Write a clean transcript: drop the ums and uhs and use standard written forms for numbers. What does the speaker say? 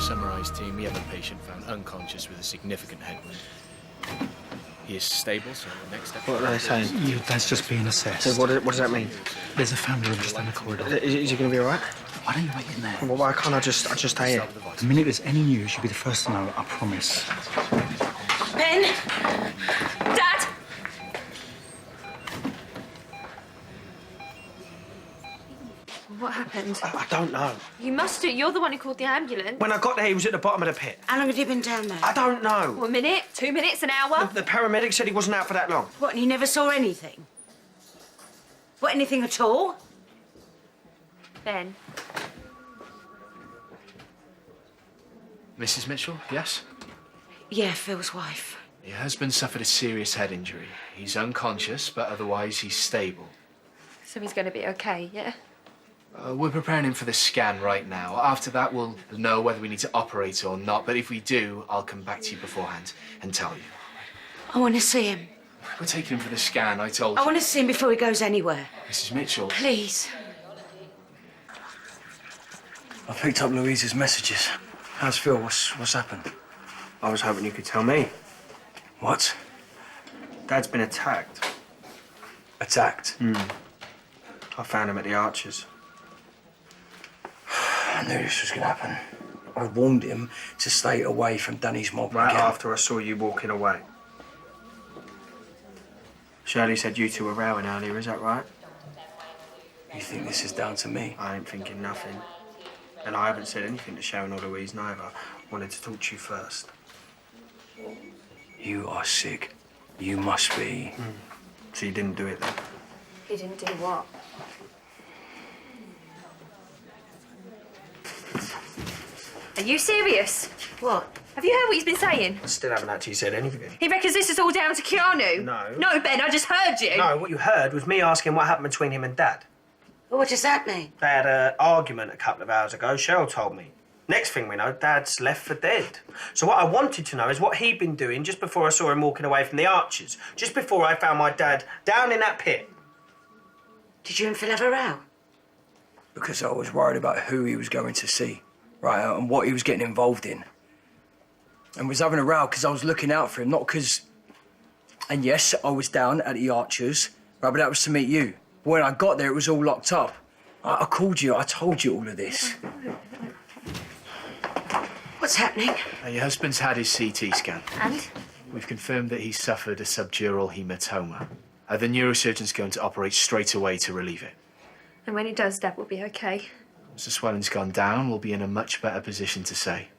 summarised, team, we have a patient found unconscious with a significant head wound. He is stable, so the next step... What are they saying? Your dad's just being assessed. So what does that mean? There's a family room just down the corridor. Is he going to be all right? Why don't you wait in there? Well, why can't I just stay here? The minute there's any news, you'll be the first to know, I promise. Ben! Dad! What happened? I don't know. You must do. You're the one who called the ambulance. When I got there, he was at the bottom of the pit. How long had he been down there? I don't know. 1 minute, 2 minutes, an hour? The paramedic said he wasn't out for that long. What, and he never saw anything? What, anything at all? Ben. Mrs. Mitchell, yes? Yeah, Phil's wife. Your husband suffered a serious head injury. He's unconscious, but otherwise he's stable. So he's going to be okay, yeah? We're preparing him for the scan right now. After that, we'll know whether we need to operate or not. But if we do, I'll come back to you beforehand and tell you. I want to see him. We're taking him for the scan, I told you. I want to see him before he goes anywhere. Mrs. Mitchell. Please. I picked up Louise's messages. How's Phil? What's happened? I was hoping you could tell me. What? Dad's been attacked. Attacked? I found him at the Archers. I knew this was going to happen. I warned him to stay away from Danny's mob Right again. after I saw you walking away. Shirley said you two were rowing earlier, is that right? You think this is down to me? I ain't thinking nothing. And I haven't said anything to Sharon or Louise neither. Wanted to talk to you first. You are sick. You must be. So you didn't do it then? He didn't do what? Are you serious? What? Have you heard what he's been saying? I still haven't actually said anything. He reckons this is all down to Keanu. No. No, Ben, I just heard you. No, what you heard was me asking what happened between him and Dad. Well, what does that mean? They had an argument a couple of hours ago, Cheryl told me. Next thing we know, Dad's left for dead. So what I wanted to know is what he'd been doing just before I saw him walking away from the Archers. Just before I found my dad down in that pit. Did you and Phil have a row? Because I was worried about who he was going to see, right, and what he was getting involved in. And was having a row because I was looking out for him, not because... And yes, I was down at the Archers, right, but that was to meet you. When I got there, it was all locked up. I called you, I told you all of this. What's happening? Your husband's had his CT scan. And? We've confirmed that he suffered a subdural hematoma. The neurosurgeon's going to operate straight away to relieve it. And when he does, Dad will be okay. Once the swelling's gone down, we'll be in a much better position to say.